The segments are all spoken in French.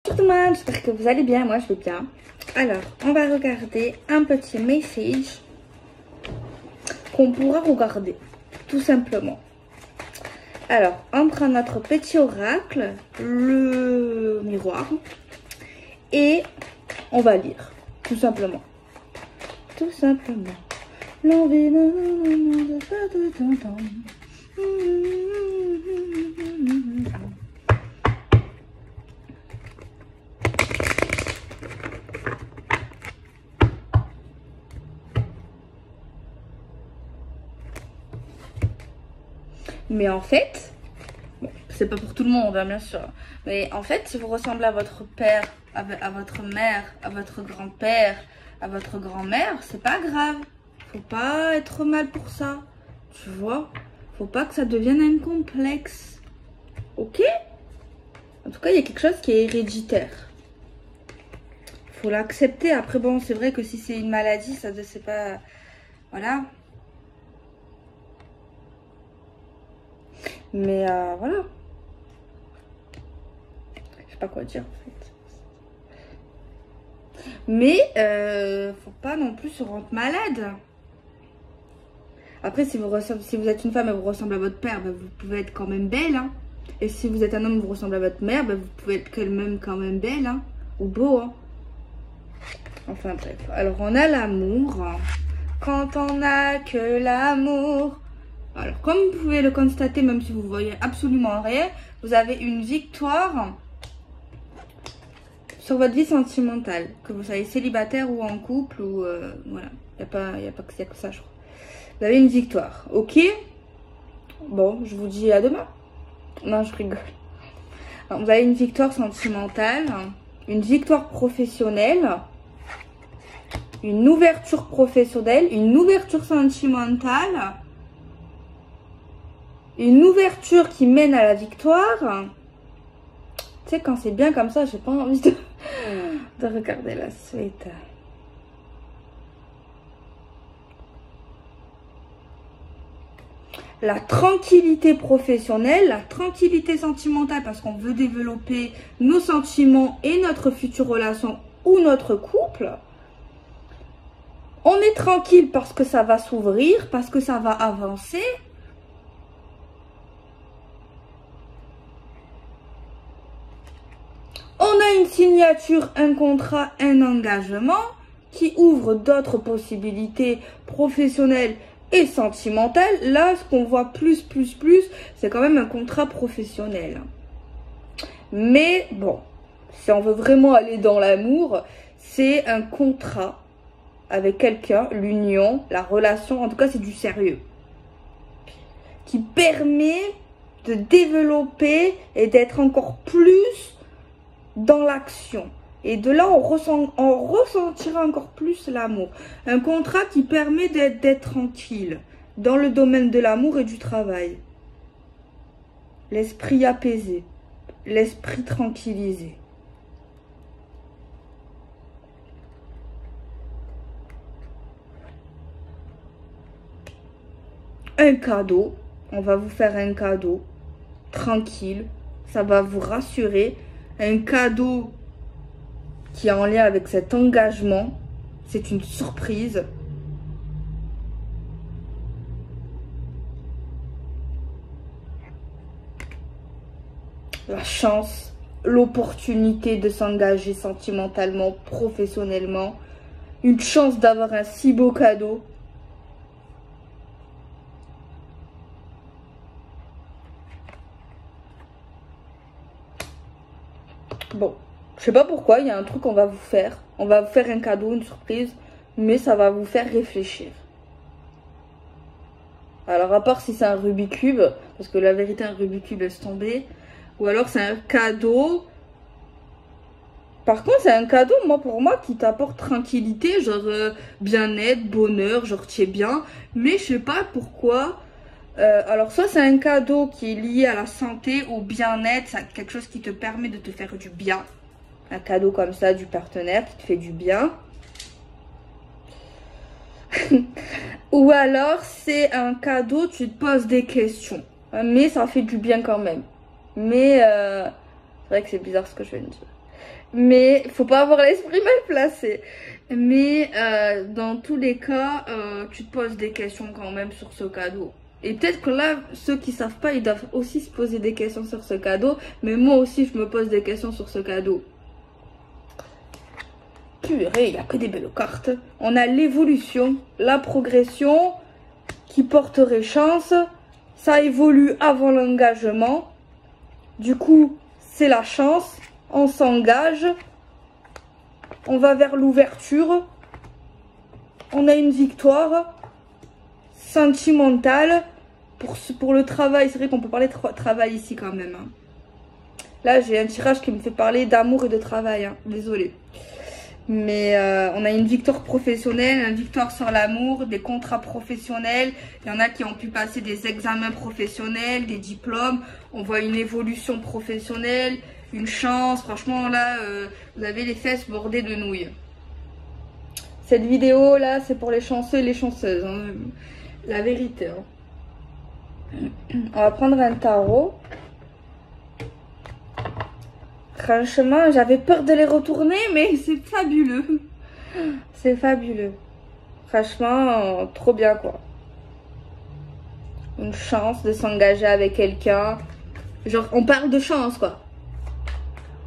Bonjour tout le monde, j'espère que vous allez bien, moi je vais bien. Alors, on va regarder un petit message qu'on pourra regarder, tout simplement. Alors, on prend notre petit oracle, le miroir, et on va lire, tout simplement. Tout simplement. L'envie de faire de ton temps. Mais en fait, bon, c'est pas pour tout le monde, hein, bien sûr. Mais en fait, si vous ressemblez à votre père, à votre mère, à votre grand-père, à votre grand-mère, c'est pas grave. Faut pas être mal pour ça. Tu vois? Faut pas que ça devienne un complexe. Ok? En tout cas, il y a quelque chose qui est héréditaire. Faut l'accepter. Après, bon, c'est vrai que si c'est une maladie, ça c'est pas... Voilà. Mais voilà. Je sais pas quoi dire en fait. Mais faut pas non plus se rendre malade. Après, si vous êtes une femme et vous ressemblez à votre père, ben, vous pouvez être quand même belle. Hein. Et si vous êtes un homme et vous ressemblez à votre mère, ben, vous pouvez être quand même belle. Hein. Ou beau. Hein. Enfin bref. Alors on a l'amour. Quand on a que l'amour. Alors, comme vous pouvez le constater, même si vous voyez absolument rien, vous avez une victoire sur votre vie sentimentale. Que vous soyez célibataire ou en couple, ou voilà. Il n'y a pas que ça, je crois. Vous avez une victoire, ok? Bon, je vous dis à demain. Non, je rigole. Alors, vous avez une victoire sentimentale, une victoire professionnelle, une ouverture professionnelle, une ouverture sentimentale. Une ouverture qui mène à la victoire. Tu sais, quand c'est bien comme ça, j'ai pas envie de regarder la suite. La tranquillité professionnelle, la tranquillité sentimentale parce qu'on veut développer nos sentiments et notre future relation ou notre couple. On est tranquille parce que ça va s'ouvrir, parce que ça va avancer. On a une signature, un contrat, un engagement qui ouvre d'autres possibilités professionnelles et sentimentales. Là, ce qu'on voit plus, c'est quand même un contrat professionnel. Mais bon, si on veut vraiment aller dans l'amour, c'est un contrat avec quelqu'un, l'union, la relation, en tout cas c'est du sérieux. Qui permet de développer et d'être encore plus dans l'action. Et de là, on ressentira encore plus l'amour. Un contrat qui permet d'être tranquille dans le domaine de l'amour et du travail. L'esprit apaisé. L'esprit tranquillisé. Un cadeau. On va vous faire un cadeau. Tranquille. Ça va vous rassurer. Un cadeau qui est en lien avec cet engagement. C'est une surprise. La chance, l'opportunité de s'engager sentimentalement, professionnellement. Une chance d'avoir un si beau cadeau. Bon, je sais pas pourquoi, il y a un truc qu'on va vous faire. On va vous faire un cadeau, une surprise, mais ça va vous faire réfléchir. Alors, à part si c'est un Rubik's Cube, parce que la vérité, un Rubik's Cube laisse tomber. Ou alors, c'est un cadeau. Par contre, c'est un cadeau, pour moi, qui t'apporte tranquillité, genre bien-être, bonheur, genre tu es bien. Mais je sais pas pourquoi. Alors, soit c'est un cadeau qui est lié à la santé, au bien-être, c'est quelque chose qui te permet de te faire du bien. Un cadeau comme ça du partenaire qui te fait du bien. Ou alors, c'est un cadeau, tu te poses des questions. Mais ça fait du bien quand même. Mais c'est vrai que c'est bizarre ce que je viens de dire. Mais faut pas avoir l'esprit mal placé. Mais dans tous les cas, tu te poses des questions quand même sur ce cadeau. Et peut-être que là, ceux qui savent pas, ils doivent aussi se poser des questions sur ce cadeau. Mais moi aussi, je me pose des questions sur ce cadeau. Purée, il n'y a que des belles cartes. On a l'évolution, la progression qui porterait chance. Ça évolue avant l'engagement. Du coup, c'est la chance. On s'engage. On va vers l'ouverture. On a une victoire sentimentale. Pour le travail, c'est vrai qu'on peut parler de travail ici quand même. Hein. Là, j'ai un tirage qui me fait parler d'amour et de travail. Hein. Désolée. Mais on a une victoire professionnelle, une victoire sur l'amour, des contrats professionnels. Il y en a qui ont pu passer des examens professionnels, des diplômes. On voit une évolution professionnelle, une chance. Franchement, là, vous avez les fesses bordées de nouilles. Cette vidéo, là, c'est pour les chanceux et les chanceuses. Hein. La vérité. Hein. On va prendre un tarot. Franchement, j'avais peur de les retourner, mais c'est fabuleux. C'est fabuleux. Franchement, trop bien, quoi. Une chance de s'engager avec quelqu'un. Genre, on parle de chance, quoi.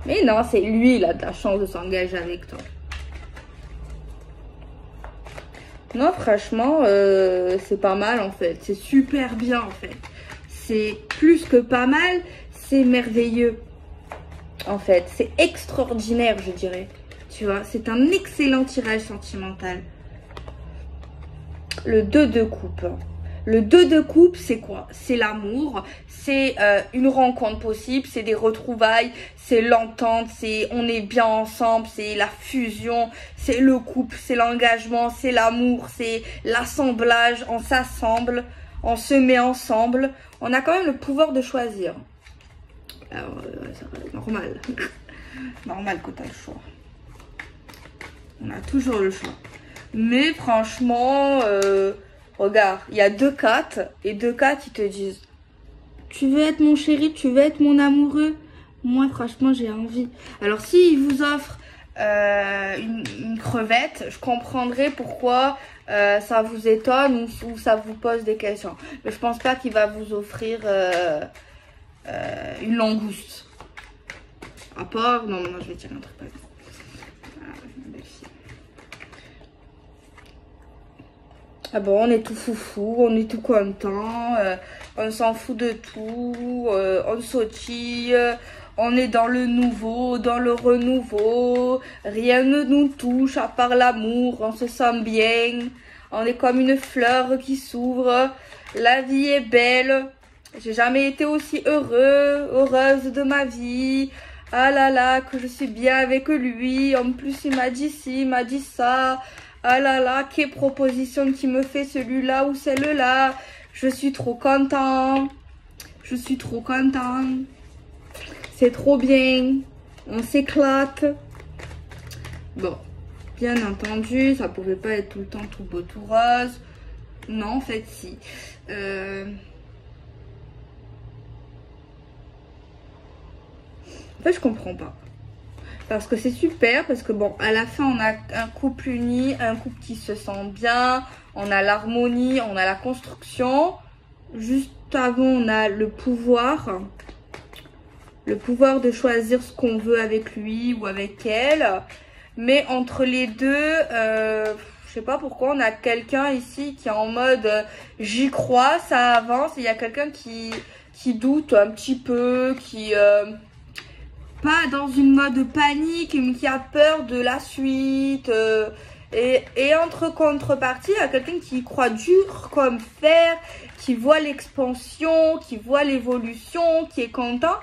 Mais non, c'est lui, il a de la chance de s'engager avec toi. Non, franchement, c'est pas mal, en fait. C'est super bien, en fait. C'est plus que pas mal, c'est merveilleux. En fait, c'est extraordinaire, je dirais. Tu vois, c'est un excellent tirage sentimental. Le 2 de coupe. Le 2 de coupe, c'est quoi? C'est l'amour, c'est une rencontre possible, c'est des retrouvailles, c'est l'entente, c'est on est bien ensemble, c'est la fusion, c'est le couple, c'est l'engagement, c'est l'amour, c'est l'assemblage, on s'assemble, on se met ensemble. On a quand même le pouvoir de choisir. Alors, ça va être normal. Normal que tu as le choix. On a toujours le choix. Mais franchement, regarde, il y a 2 cartes. Et 2 cartes, ils te disent, tu veux être mon chéri, tu veux être mon amoureux? Moi, franchement, j'ai envie. Alors, s'ils vous offrent une crevette, je comprendrai pourquoi ça vous étonne ou ça vous pose des questions. Mais je pense pas qu'il va vous offrir... une langouste. À part... Non, je vais tirer un truc. Ah bon, on est tout foufou, on est tout content, on s'en fout de tout, on sautille, on est dans le nouveau, dans le renouveau, rien ne nous touche à part l'amour, on se sent bien, on est comme une fleur qui s'ouvre, la vie est belle. J'ai jamais été aussi heureuse de ma vie. Ah là là, que je suis bien avec lui. En plus, il m'a dit ci, il m'a dit ça. Ah là là, quelle proposition qui me fait celui-là ou celle-là. Je suis trop content. Je suis trop content. C'est trop bien. On s'éclate. Bon, bien entendu, ça pouvait pas être tout le temps tout beau, tout rose. Non, en fait, si. En fait, je comprends pas. Parce que c'est super, parce que bon, à la fin, on a un couple uni, un couple qui se sent bien, on a l'harmonie, on a la construction. Juste avant, on a le pouvoir de choisir ce qu'on veut avec lui ou avec elle. Mais entre les deux, je sais pas pourquoi, on a quelqu'un ici qui est en mode j'y crois, ça avance. Et il y a quelqu'un qui doute un petit peu, qui... pas dans une mode panique, mais qui a peur de la suite. Et entre contrepartie, il y a quelqu'un qui croit dur comme fer, qui voit l'expansion, qui voit l'évolution, qui est content.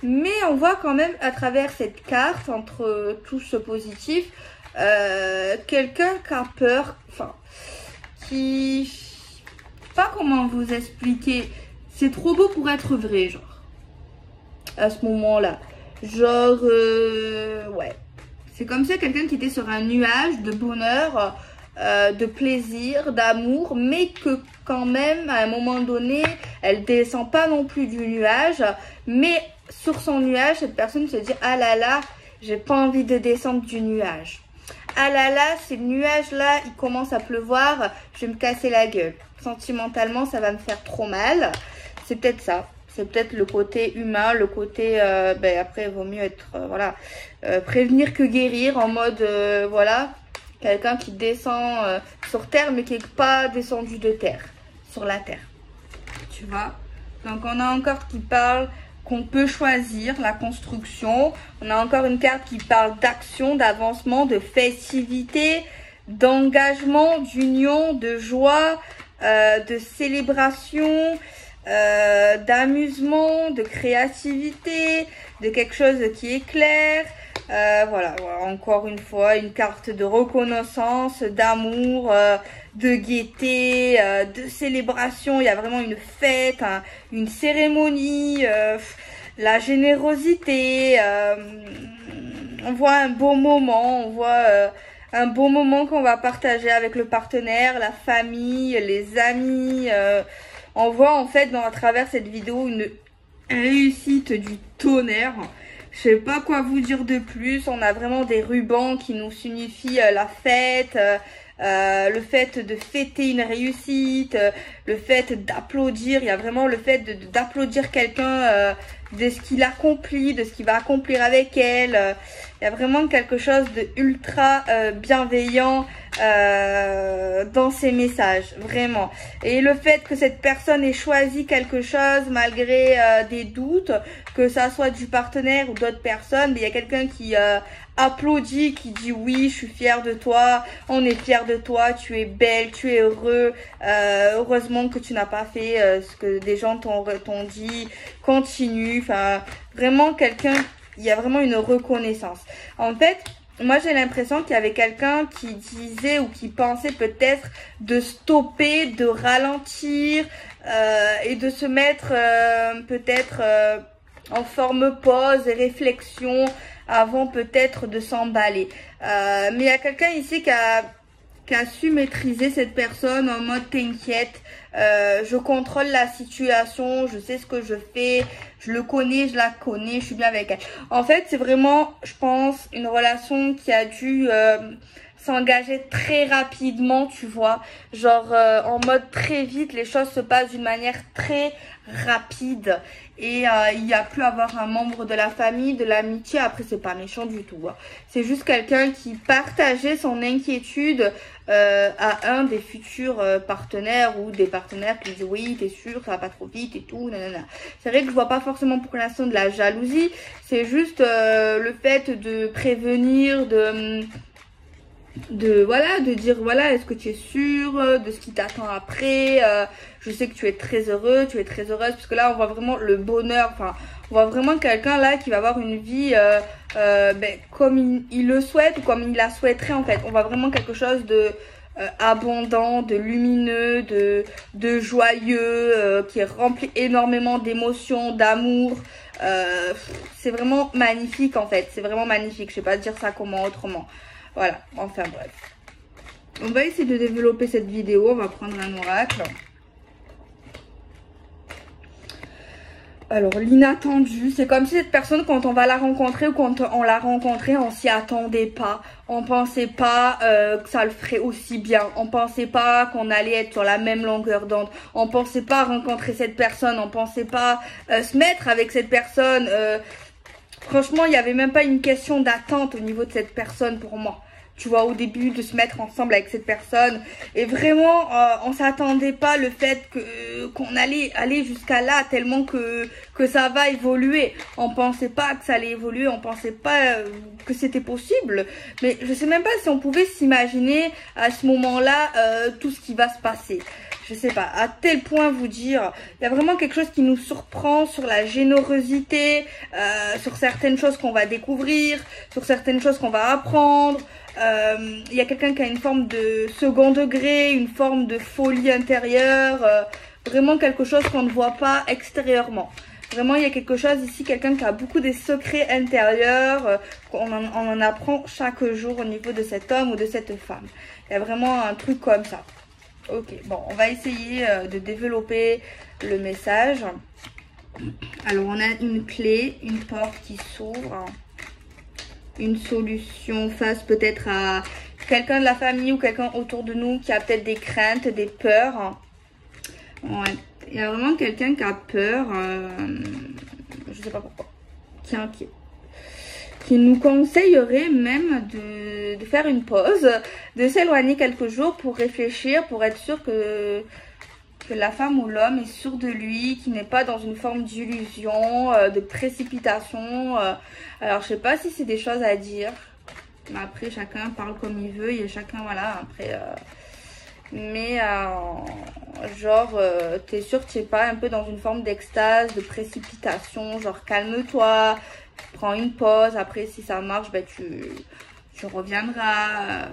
Mais on voit quand même à travers cette carte, entre tout ce positif, quelqu'un qui a peur, enfin, qui... pas comment vous expliquer. C'est trop beau pour être vrai, genre, à ce moment-là. Genre, ouais. C'est comme ça, quelqu'un qui était sur un nuage de bonheur, de plaisir, d'amour, mais que quand même, à un moment donné, elle descend pas non plus du nuage. Mais sur son nuage, cette personne se dit, ah là là, J'ai pas envie de descendre du nuage. Ah là là, c'est le nuage là, il commence à pleuvoir, je vais me casser la gueule. Sentimentalement, ça va me faire trop mal. C'est peut-être ça. C'est peut-être le côté humain, le côté... après, il vaut mieux être... prévenir que guérir, en mode... voilà, quelqu'un qui descend sur terre, mais qui n'est pas descendu de terre, sur la terre. Tu vois? Donc, on a encore qui parle qu'on peut choisir la construction. On a encore une carte qui parle d'action, d'avancement, de festivité, d'engagement, d'union, de joie, de célébration, d'amusement, de créativité, de quelque chose qui est clair. Voilà, encore une fois, une carte de reconnaissance, d'amour, de gaieté, de célébration. Il y a vraiment une fête, une cérémonie, la générosité. On voit un beau moment, on voit un beau moment qu'on va partager avec le partenaire, la famille, les amis. On voit en fait à travers cette vidéo une réussite du tonnerre. Je sais pas quoi vous dire de plus. On a vraiment des rubans qui nous signifient la fête, le fait de fêter une réussite, le fait d'applaudir. Il y a vraiment le fait d'applaudir quelqu'un de ce qu'il accomplit, de ce qu'il va accomplir avec elle. Il y a vraiment quelque chose de ultra bienveillant dans ces messages, vraiment. Et le fait que cette personne ait choisi quelque chose malgré des doutes, que ça soit du partenaire ou d'autres personnes, il y a quelqu'un qui applaudit, qui dit oui, je suis fière de toi, on est fier de toi, tu es belle, tu es heureux, heureusement que tu n'as pas fait ce que des gens t'ont dit, continue, enfin vraiment quelqu'un, il y a vraiment une reconnaissance. En fait, moi j'ai l'impression qu'il y avait quelqu'un qui disait ou qui pensait peut-être de stopper, de ralentir et de se mettre peut-être en forme pause et réflexion avant peut-être de s'emballer. Mais il y a quelqu'un ici qui a su maîtriser cette personne en mode t'inquiète, je contrôle la situation, je sais ce que je fais, je le connais, je la connais, je suis bien avec elle. En fait, c'est vraiment, je pense, une relation qui a dû s'engager très rapidement, tu vois, genre en mode très vite, les choses se passent d'une manière très rapide et il y a pu avoir un membre de la famille, de l'amitié, après c'est pas méchant du tout, hein. C'est juste quelqu'un qui partageait son inquiétude à un des futurs partenaires ou des partenaires qui disent oui t'es sûr ça va pas trop vite et tout, nanana. C'est vrai que je vois pas forcément pour l'instant de la jalousie, c'est juste le fait de prévenir, voilà, de dire voilà, est-ce que tu es sûr de ce qui t'attend après, je sais que tu es très heureux, tu es très heureuse, parce que là on voit vraiment le bonheur, enfin on voit vraiment quelqu'un là qui va avoir une vie comme il le souhaite ou comme il la souhaiterait en fait. On voit vraiment quelque chose de abondant, de lumineux, de joyeux, qui est rempli énormément d'émotions, d'amour. C'est vraiment magnifique en fait, c'est vraiment magnifique, je sais pas dire ça comment autrement. Voilà, enfin bref. On va essayer de développer cette vidéo. On va prendre un oracle. Alors, l'inattendu, c'est comme si cette personne, quand on va la rencontrer ou quand on l'a rencontrée, on s'y attendait pas. On pensait pas que ça le ferait aussi bien. On pensait pas qu'on allait être sur la même longueur d'onde. On pensait pas rencontrer cette personne. On pensait pas se mettre avec cette personne. Franchement, il n'y avait même pas une question d'attente au niveau de cette personne pour moi. Tu vois, au début, de se mettre ensemble avec cette personne. Et vraiment, on s'attendait pas le fait qu'on allait aller jusqu'à là, tellement que ça va évoluer. On pensait pas que ça allait évoluer, on pensait pas que c'était possible. Mais je sais même pas si on pouvait s'imaginer à ce moment-là tout ce qui va se passer. Je sais pas, à tel point vous dire, il y a vraiment quelque chose qui nous surprend sur la générosité, sur certaines choses qu'on va découvrir, sur certaines choses qu'on va apprendre. Il y a quelqu'un qui a une forme de second degré, une forme de folie intérieure, vraiment quelque chose qu'on ne voit pas extérieurement. Vraiment, il y a quelque chose ici, quelqu'un qui a beaucoup des secrets intérieurs, on en apprend chaque jour au niveau de cet homme ou de cette femme. Il y a vraiment un truc comme ça. Ok, bon, on va essayer de développer le message. Alors, on a une clé, une porte qui s'ouvre. une solution face peut-être à quelqu'un de la famille ou quelqu'un autour de nous qui a peut-être des craintes, des peurs. Ouais. Il y a vraiment quelqu'un qui a peur, je sais pas pourquoi, qui est inquiet, qui nous conseillerait même de faire une pause, de s'éloigner quelques jours pour réfléchir, pour être sûr que la femme ou l'homme est sûr de lui, qu'il n'est pas dans une forme d'illusion, de précipitation. Alors je sais pas si c'est des choses à dire, mais après chacun parle comme il veut, et chacun voilà, après... Mais genre, t'es sûr que tu n'es pas un peu dans une forme d'extase, de précipitation, genre calme-toi, prends une pause, après si ça marche, ben, tu reviendras.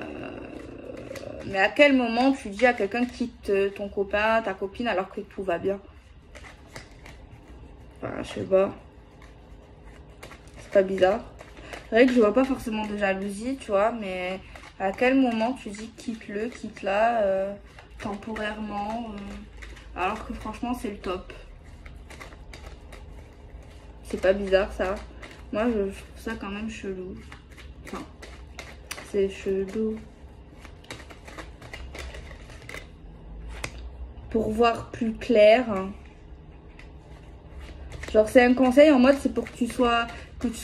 Mais à quel moment tu dis à quelqu'un quitte ton copain, ta copine alors que tout va bien? Enfin, je sais pas. C'est pas bizarre? C'est vrai que je vois pas forcément de jalousie, tu vois, mais à quel moment tu dis quitte-le, quitte-la, temporairement, alors que franchement c'est le top. C'est pas bizarre ça? Moi je trouve ça quand même chelou. Enfin, c'est chelou. Pour voir plus clair. Genre c'est un conseil en mode c'est pour que tu sois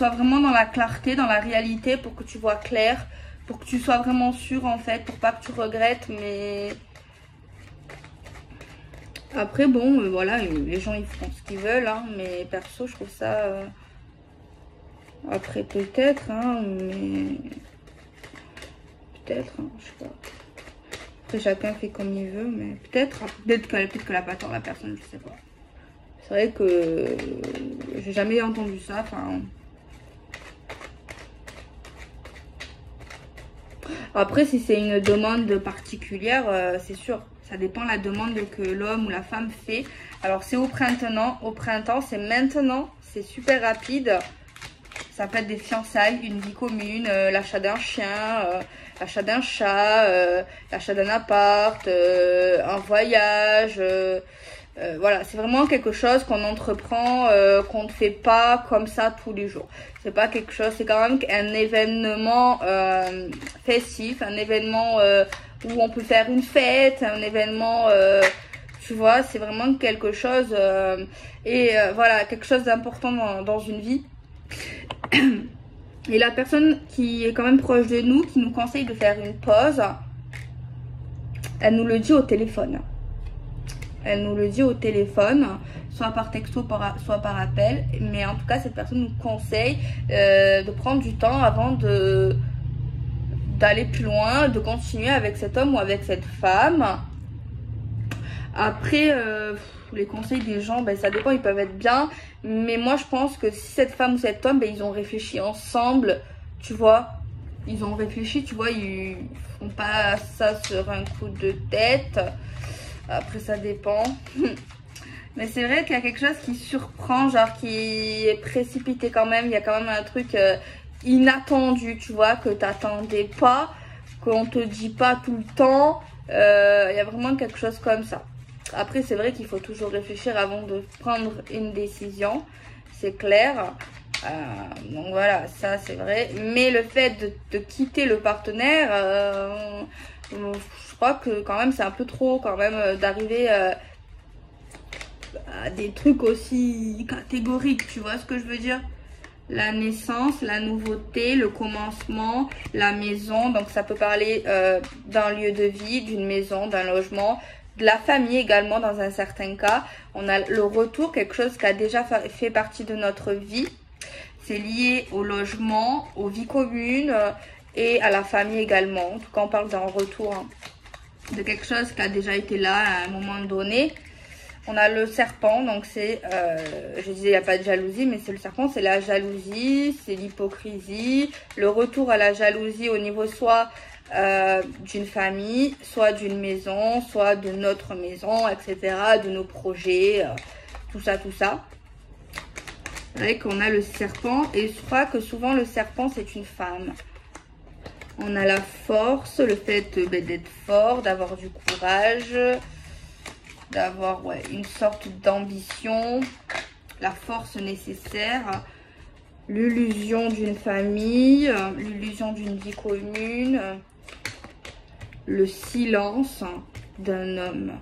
vraiment dans la clarté, dans la réalité, pour que tu vois clair, pour que tu sois vraiment sûr en fait, pour pas que tu regrettes. Mais après bon voilà, les gens ils font ce qu'ils veulent hein, mais perso je trouve ça après peut-être hein, mais peut-être hein, je sais pas. Après chacun fait comme il veut, mais peut-être que la pas tort la personne, je sais pas. C'est vrai que j'ai jamais entendu ça, enfin. Après si c'est une demande particulière, c'est sûr, ça dépend de la demande que l'homme ou la femme fait. Alors c'est au printemps, c'est maintenant, c'est super rapide. Ça peut être des fiançailles, une vie commune, l'achat d'un chien, l'achat d'un chat, l'achat d'un appart, un voyage. Voilà, c'est vraiment quelque chose qu'on entreprend, qu'on ne fait pas comme ça tous les jours. C'est pas quelque chose, c'est quand même un événement festif, un événement où on peut faire une fête, un événement... tu vois, c'est vraiment quelque chose... voilà, quelque chose d'important dans une vie. Et la personne qui est quand même proche de nous, qui nous conseille de faire une pause, elle nous le dit au téléphone. Elle nous le dit au téléphone, soit par texto, soit par appel. Mais en tout cas, cette personne nous conseille de prendre du temps avant d'aller plus loin, de continuer avec cet homme ou avec cette femme. Après, les conseils des gens, ben, ça dépend, ils peuvent être bien. Mais moi, je pense que si cette femme ou cet homme, ben, ils ont réfléchi ensemble, tu vois. Ils ont réfléchi, tu vois, ils font pas ça sur un coup de tête. Après, ça dépend. Mais c'est vrai qu'il y a quelque chose qui surprend, genre qui est précipité quand même. Il y a quand même un truc inattendu, tu vois, que t'attendais pas, qu'on te dit pas tout le temps. Il y a vraiment quelque chose comme ça. Après, c'est vrai qu'il faut toujours réfléchir avant de prendre une décision. C'est clair. Donc voilà, ça c'est vrai. Mais le fait de quitter le partenaire, je crois que quand même c'est un peu trop quand même d'arriver à des trucs aussi catégoriques. Tu vois ce que je veux dire? La naissance, la nouveauté, le commencement, la maison. Donc ça peut parler d'un lieu de vie, d'une maison, d'un logement, de la famille également dans un certain cas. On a le retour, quelque chose qui a déjà fait partie de notre vie. C'est lié au logement, aux vies communes et à la famille également. En tout cas, on parle d'un retour hein, de quelque chose qui a déjà été là à un moment donné. On a le serpent, donc c'est, je disais il n'y a pas de jalousie, mais c'est le serpent, c'est la jalousie, c'est l'hypocrisie, le retour à la jalousie au niveau soit d'une famille, soit d'une maison, soit de notre maison, etc., de nos projets, tout ça, tout ça. C'est vrai qu'on a le serpent, et je crois que souvent le serpent c'est une femme. On a la force, le fait d'être fort, d'avoir du courage, d'avoir une sorte d'ambition, la force nécessaire. l'illusion d'une famille, l'illusion d'une vie commune, le silence d'un homme.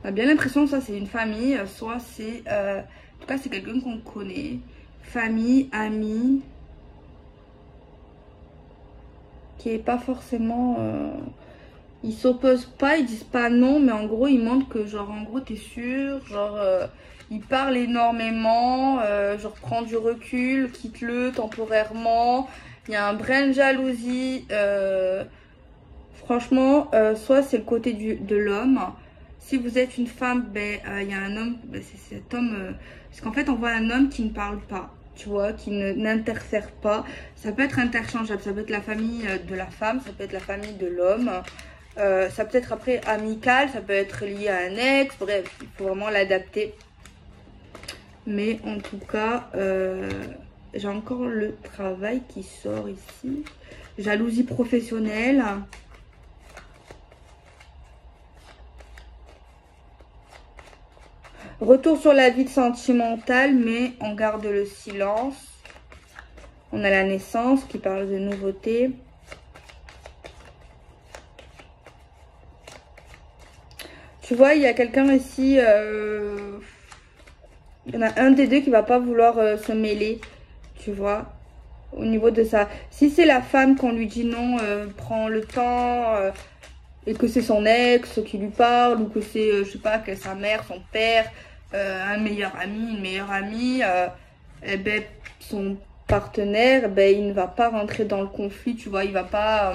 On a bien l'impression que ça c'est une famille, soit c'est, en tout cas c'est quelqu'un qu'on connaît, famille, amis, qui est pas forcément, ils s'opposent pas, ils disent pas non, mais en gros ils montrent que genre en gros t'es sûr, genre ils parlent énormément, genre prends du recul, quitte-le temporairement, il y a un brin de jalousie, franchement, soit c'est le côté de l'homme. Si vous êtes une femme, ben il y a un homme, ben, c'est cet homme, parce qu'en fait on voit un homme qui ne parle pas, tu vois, qui n'interfère pas. Ça peut être interchangeable, ça peut être la famille de la femme, ça peut être la famille de l'homme, ça peut être après amical, ça peut être lié à un ex, bref, il faut vraiment l'adapter. Mais en tout cas, j'ai encore le travail qui sort ici. Jalousie professionnelle. Retour sur la vie sentimentale, mais on garde le silence. On a la naissance qui parle de nouveauté. Tu vois, il y a quelqu'un ici, il y en a un des deux qui va pas vouloir se mêler, tu vois, au niveau de ça. Si c'est la femme qu'on lui dit non, prends le temps, et que c'est son ex qui lui parle, ou que c'est, je sais pas, que sa mère, son père, un meilleur ami, une meilleure amie, eh ben, son partenaire, ben, il ne va pas rentrer dans le conflit, tu vois, il va pas,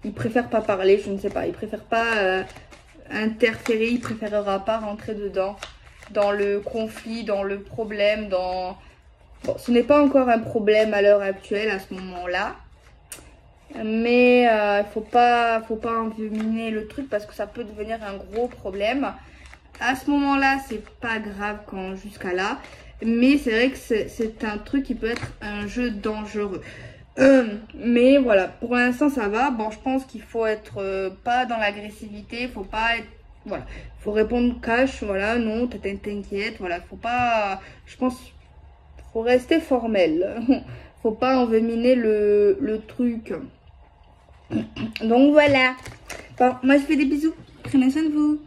il préfère pas parler, je ne sais pas, il préfère pas interférer, il préférera pas rentrer dedans, dans le conflit, dans le problème, dans... Bon, ce n'est pas encore un problème à l'heure actuelle, à ce moment-là, mais il faut pas envenimer le truc parce que ça peut devenir un gros problème. À ce moment-là, c'est pas grave quand jusqu'à là. Mais c'est vrai que c'est un truc qui peut être un jeu dangereux. Mais voilà, pour l'instant ça va. Bon, je pense qu'il faut être pas dans l'agressivité. Faut pas être... Voilà, faut répondre cash. Voilà, non, t'inquiète. Voilà, faut pas... Je pense faut rester formel. Faut pas envenimer le truc. Donc voilà. Bon, moi je fais des bisous. Prenez soin de vous.